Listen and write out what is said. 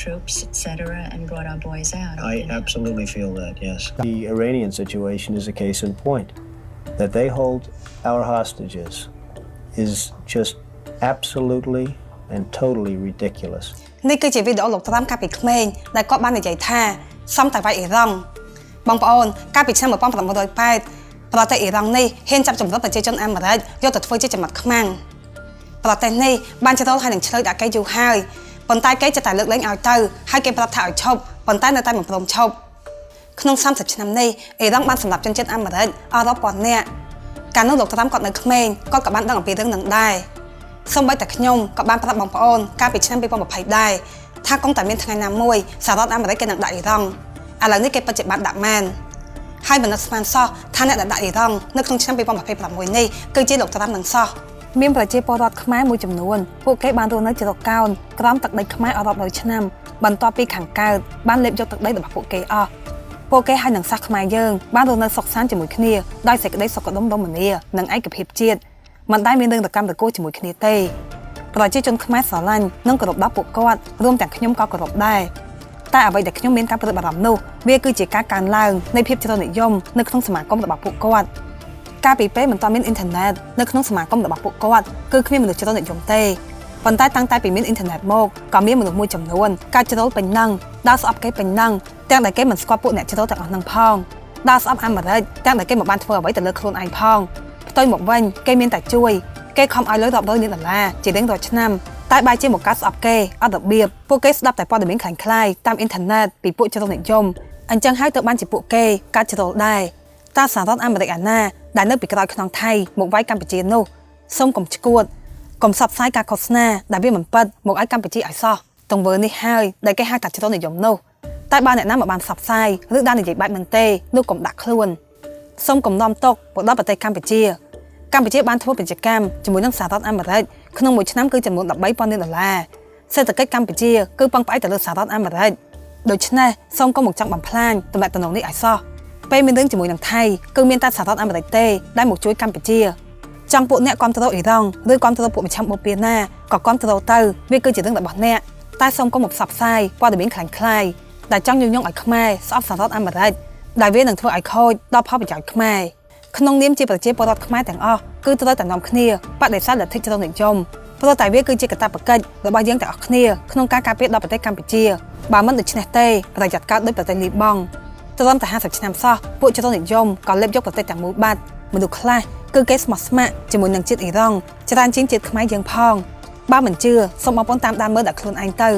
troops, etc., and brought our boys out. I absolutely feel that, yes. The Iranian situation is a case in point. That they hold our hostages is just absolutely and totally ridiculous. នេះគឺជាវីដេអូលោកត្រាំកាលពីក្មេងដែលគាត់បាននិយាយថាសំតែវាយអ៊ីរ៉ង់បងប្អូនកាលពីឆ្នាំ1908ប្រទេសអ៊ីរ៉ង់នេះហ៊ានចាប់ចម្រិតប្រជាជនអាមេរិកយកទៅធ្វើជាចំណាត់ខ្មាំងប្រទេសនេះបានជ្រុលហើយនឹងឆ្លើយដាក់គេយូរហើយប៉ុន្តែគេចិត្តតែលើកលែងឲ្យទៅហើយគេប្រាប់ថាឲ្យឈប់ប៉ុន្តែនៅតែមិនព្រមឈប់ក្នុង30ឆ្នាំនេះអ៊ីរ៉ង់បានសម្លាប់ជនជាតិអាមេរិកអឺរ៉ុបពាន់នាក់កាលនោះលោកត្រាំគាត់នៅក្មេងគាត់ក៏បានដឹងអំពីរឿងនឹងដែរសូម្បីតែខ្ញុំក៏បានប្រាប់បងប្អូនកាលពីឆ្នាំ2020ដែរថាគង់តែមានថ្ងៃណាមួយសហរដ្ឋអាមេរិកគេនឹងដាក់អ៊ីរ៉ង់ឥឡូវនេះគេពិតជាបានដាក់មែនហើយមិននឹកស្មានសោះថាអ្នកដែលដាក់អ៊ីរ៉ង់នៅក្នុងឆ្នាំ2026នេះគឺជាលោកត្រាំនឹងសោះមានប្រជាពលរដ្ឋខ្មែរមួយចំនួនពួកគេបានរស់នៅជារកោនក្រោមទឹកដីខ្មែរអឺរ៉ុប100ឆ្នាំបន្ទាប់ពីខាងកើតបានលេបយកទឹកដីរបស់ពួកគេអស់ពួកគេហើយនឹងសាសខ្មែរយើងបានរស់នៅសុខសាន្តជាមួយគ្នាដោយសេចក្តីសុខដុមរមនានិងឯកភាពជាតិមិនដែលមានរឿងរកម្មរកូសជាមួយគ្នាទេប្រជាជនខ្មែរស្រឡាញ់និងគោរពដល់ពួកគាត់រួមទាំងខ្ញុំក៏គោរពដែរតែអ្វីដែលខ្ញុំមានការព្រួយបារម្ភនោះវាគឺជាការកើនឡើងនៃភាពជ្រុលនិយមនៅក្នុងសមាគមរបស់ពួកគាត់កាលពីពេលមិនទាន់មានអ៊ីនធឺណិតនៅក្នុងសមាគមរបស់ពួកគាត់គឺគ្មានមនុស្សជ្រុលនិយមទេប៉ុន្តែតាំងតែពីមានអ៊ីនធឺណិតមកក៏មានមនុស្សមួយចំនួនកើតជ្រុលពេញនឹងដើរស្អប់គេពេញនឹងទាំងដែលគេមិនស្គាល់ពួកអ្នកជ្រុលទាំងអស់នឹងផងដើរស្អប់អាមេរិកទាំងដែលគេមិនបានធ្វើអ្វីទៅលើខ្លួនឯងផងផ្ទុយមកវិញគេមានតែជួយគេខំឲ្យលុយរាប់រយលានដុល្លារជារៀងរាល់ឆ្នាំតែបែរជាមកកាត់ស្អប់គេអត់របៀបពួកគេស្ដាប់តែព័ត៌មានខ្លាំងៗតាមអ៊ីនធឺណិតពីពួកជ្រុលនិយមអញ្ចឹងហើយទៅបានជាពួកគេកាត់ជ្រុលដែរតាសហរដ្ឋអាមេរិកអាណាដែលនៅពីក្រោយខ្នងថៃមកវាយកម្ពុជានោះសូមកុំឈួតកុំផ្សព្វផ្សាយការឃោសនាដែលវាមិនពិតមកឲ្យកម្ពុជាឲ្យសោះទង្វើនេះហើយដែលគេហៅថាជ្រុលនិយមនោះតែបើអ្នកណាមកបានផ្សព្វផ្សាយឬបាននិយាយបែបហ្នឹងទេនោះកុំដាក់ខ្លួនសូមកុំនាំទុកមកដល់ប្រទេសកម្ពុជាបានធ្វើពាណិជ្ជកម្មជាមួយនឹងសហរដ្ឋអាមេរិកក្នុងមួយឆ្នាំគឺចំនួន$13,000 លានសេដ្ឋកិច្ចកម្ពុជាគឺពឹងផ្អែកទៅលើសហរដ្ឋអាមេរិកដូច្នេះសូមកុំមកចង់បំផ្លាញតំណែងនេះឲ្យសោះពេលមានរឿងជាមួយនឹងថៃគឺមានតែសហរដ្ឋអាមេរិកទេដែលមកជួយកម្ពុជាចង់ពួកអ្នកគ្រប់គ្រងអ៊ីរ៉ង់ឬគ្រប់គ្រងពួកមជ្ឈមបូព៌ាណាក៏គ្រប់គ្រងទៅវាគឺជារឿងរបស់អ្នកតែសូមកុំមកផ្សព្វផ្សាយព័ត៌មានខ្លាំងៗដែលចង់ញុះញង់ឲ្យខ្មែរស្អប់សហរដ្ឋអាមេរិកដែលវានឹងធ្វើឲ្យខូចដល់ផលប្រយោជន៍ខ្មែរក្នុងនាមជាប្រជាពលរដ្ឋខ្មែរទាំងអស់គឺត្រូវតែនាំគ្នាបដិសេធលទ្ធិជ្រុលនិយមព្រោះតែវាគឺជាកាតព្វកិច្ចរបស់យើងទាំងអស់គ្នាក្នុងការការពារដល់ប្រទេសកម្ពុជាបើមិនដូច្នេះទេប្រយ័ត្នកើតដោយប្រទេសលីបង់ត្រឹមតែ50ឆ្នាំសោះពួកជ្រុលនិយមក៏លេបយកប្រទេសទាំងមូលបាត់មនុស្សខ្លះគឺគេស្មោះស្ម័គ្រជាមួយនឹងជាតិអ៊ីរ៉ង់ច្រើនជាងជាតិខ្មែរយើងផងបើមិនជឿសូមបងប្អូនតាមដានមើលដល់ខ្លួនឯងទៅ